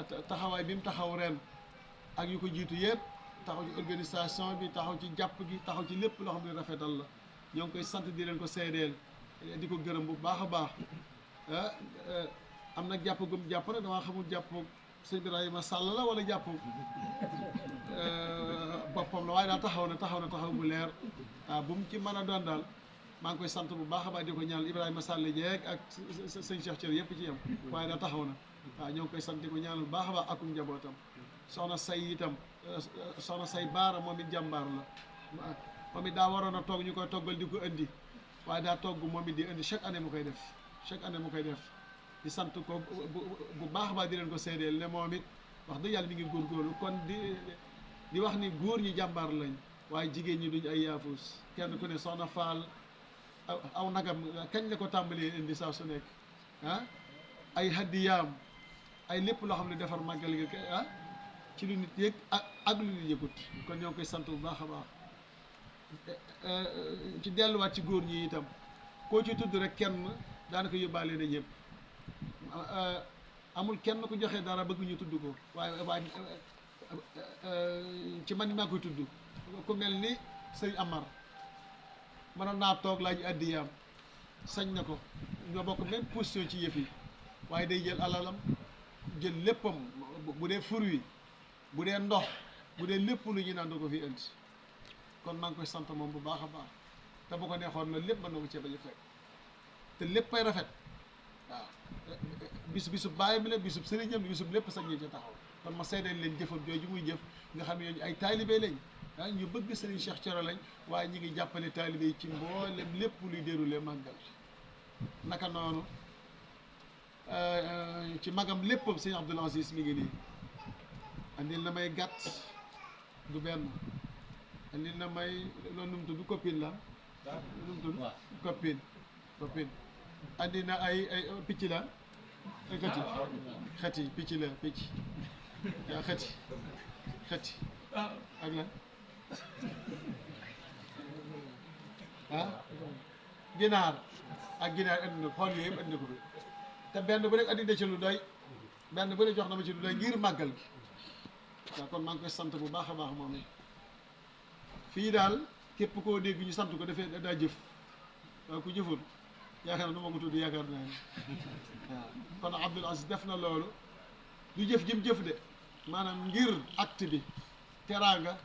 taxawaay bi mu taxaw ren ak yu ko jiitu yëpp taxaw ci organisation bi taxaw ci jàpp gi taxaw ci lépp loo xam ne rafetal la ñoo ngi koy sant di leen ko seedeel di ko gërëm bu baax a baax am nag jàpp gum jàpp nag damaa xamul jàpp sëñ Ibrahima Sall la wala jàpp boppam la waaye daal taxaw bu leer waaw bu mu ci mën a doon daal maa ngi koy sant bu baax a baax di ko ñaanal Ibrahima Sall jeeg ak sëñ Cheikh Thiel yëpp ci yem waaye daal taxaw na waaw ñoo ngi koy sant di ko ñaanal bu baax a baax akum njabootam soxna say itam soxna say baara moom it jàmbaar la moom it daa waroon a toog ñu koy toggal di ko indi waaye daa togg moom it di indi chaque année mu koy def di sant ko bu baax a baax di leen ko seedeel ne moom it wax dëgg yàlla mi ngi góorgóorlu kon di wax ni góor ñi jàmbaar lañ waaye jigéen ñi duñ ay yaafus kenn ku ne soxna Faal aw nagam kañ la ko tàmbalee indi saa su nekk ay hadiyaam ay lépp loo xam ne defar màggal gi ci lu nit yëg ak lu nit yëgut kon ñoo ngi koy sant bu baax a baax ci delluwaat ci góor ñi itam koo ci tudd rek kenn daanaka yóbbaale na ñëpp amul kenn ku joxe dara bëgg ñu tudd ko waaye ci man maa koy tudd ku mel ni sëñ Amar mënoon naa toog laaj addiyaam sañ na ko ñoo bokk même position ci yëf yi waaye day jël alalam jël léppam bu dee fruit bu dee ndox bu dee lépp lu ñu naan da ko fi indi kon maa ngi koy sant moom bu baax a baax te bu ko neexoon loolu lépp mën na ko cee bañ a fekk te léppay rafet waaw bisub bàyyam la bisub sëriñam bisub lépp sañ ñu ca taxaw kon ma seedeel leen jëfam jooju muy jëf nga xam ne ñooñu ay taalibe lañ ñu bëgg sëriñ Cheikh Thioro lañ waaye ñu ngi jàppale taalibe yi ci mboolem lépp luy déroulé màggal naka noonu ci magam léppam sëñ Abdoul Aziz mi ngi nii andil na may gàtt du benn andil na may loolu nu mu tudd copine la nu mu tudd copine andi na ay picc la ay xeti picc la picc yaa xeti ak lan ginaar andi na xool yooyu yëpp andi na ko fi te benn bu nekk andi na ci lu doy benn bu ne jox na ma ci lu doy ngir màggal gi waaw kon maa ngi koy sant bu baax a baax moom it fii daal képp koo dégg ñu sant ko defee daa jëf waaw ku jëful yaakaar na nu ma ko tudd yaakaar naa ne waaw kon Abdoul Aziz def na loolu du jëf jëm jëf de maanaam ngir acte bi teraanga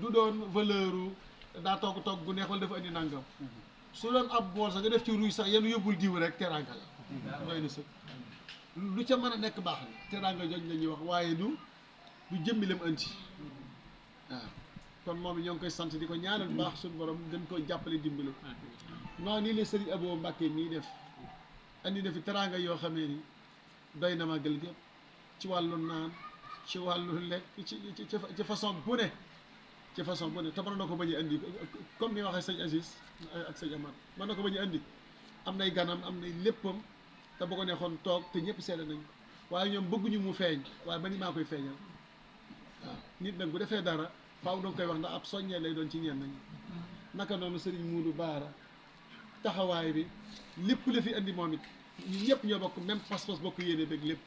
du doon valeur daa togg bu neex wala dafa indi nangam su doon ab bool sax nga def ci ruuj sax yéen yóbbul diw rek teraanga la doy na sëg lu ca mën a nekk baax na teraanga jooju la ñuy wax waaye du jëmmi lam andi waaw kon moom ñoo ngi koy sant di ko ñaanal bu baax suñu borom gën koy jàppale dimbali non nii la Serigne Abo Mbacke mii def andi na fi teraanga yoo xam ne ni doy na ma gël gépp ci wàllu naan ci wàllu lekk ci façon bu ne te mën na ko bañ a andi comme ni waxee sëñ Aziz ak sëñ Amar mën na ko bañ a andi am nay ganam am nay léppam te bu ko neexoon toog te ñëpp seede nañ ko waaye ñoom bëgguñu mu feeñ waaye man ni maa koy feeñal waaw nit nag bu defee dara faaw danga koy wax ndax ab soññee lay doon ci ñenn ñi naka noonu Serigne Moudou Baara taxawaay bi lépp la fi andi moom it ñun ñëpp ñoo bokk même pas-pas bokk yéene beeg lépp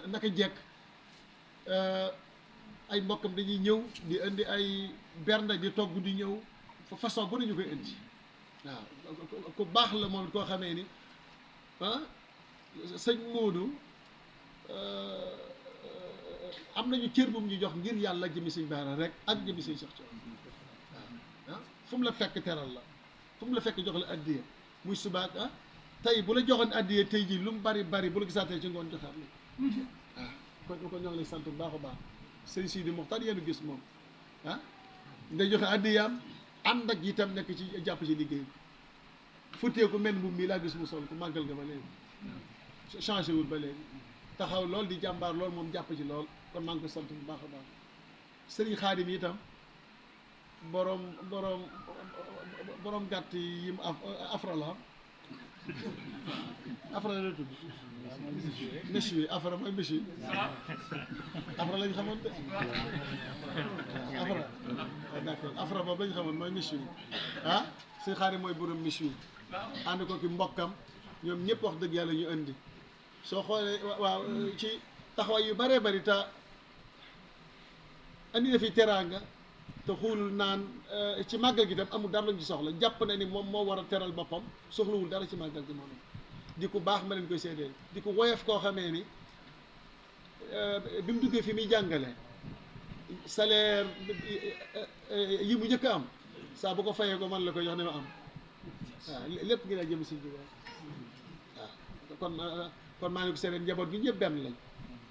naka jekk ay mbokkam dañuy ñëw di indi ay bernde di togg di ñëw façon bu ne ñu koy indi waaw ku baax la moom it koo xamee ni sëñ Moudou am nañu cër bu mu ñu jox ngir yàlla jëmi sëñ Baara rek ak jëmi sëñ Cheikh Thioro waaw fu mu la fekk teral la fu mu la fekk jox la addiya muy subaak tey bu la joxoon addiya tey jii lu mu bari bu la gisaatee ci ngoon joxaat la waaw kon ñoo ngi lay sant bu baax a baax sëñ Sidi Mokhtar yéen a gis moom day joxe addiyaam ànd ak itam nekk ci jàpp ci liggéey bi futteeku mel mbubb mii laa gis mu sol ko màggal nga ba léegi changé wul ba léegi taxaw lool di jàmbaar lool moom jàpp ci lool kon maa ngi ko sant bu baax a baax sëriñ Xaadim itam borom gàtt yi mu afra la tudd méchu yi afra mooy méchu yi afra lañ xamoon de afra d'accord afra boobu lañ xamoon mooy méchu yi sëriñ Xaadim mooy borom méchu yi ànd ko ki mbokkam ñoom ñëpp wax dëgg yàlla ñu indi soo xoolee waaw ci taxawaay yu bëree bëri te andi na fi teraanga te xuulul naan ci màggal gi tam amul dara lañ ci soxla jàpp na ni moom moo war a teral boppam soxlawul dara ci màggal gi moom di ko baax ma leen koy seedeel di ko woyof koo xamee ni bi mu duggee fi muy jàngale salaire yi mu njëkk a am saa bu ko fayee ko man la koy jox ne ma am waaw lépp ngi daa jëm si bi waaw kon maa ngi ko seedeel njaboot gi ñëpp benn lañ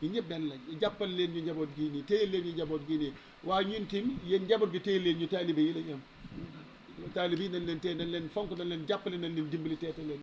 ñu ñëpp benn lañ jàppal leen ñu njaboot gii nii téye leen ñu njaboot gii nii waa ñun tim yéen njaboot gi téye leen ñu taalibe yi lañ am taalibe yi nañ leen téye nañ leen fonk nañ leen jàppale nañ leen dimbali teete leen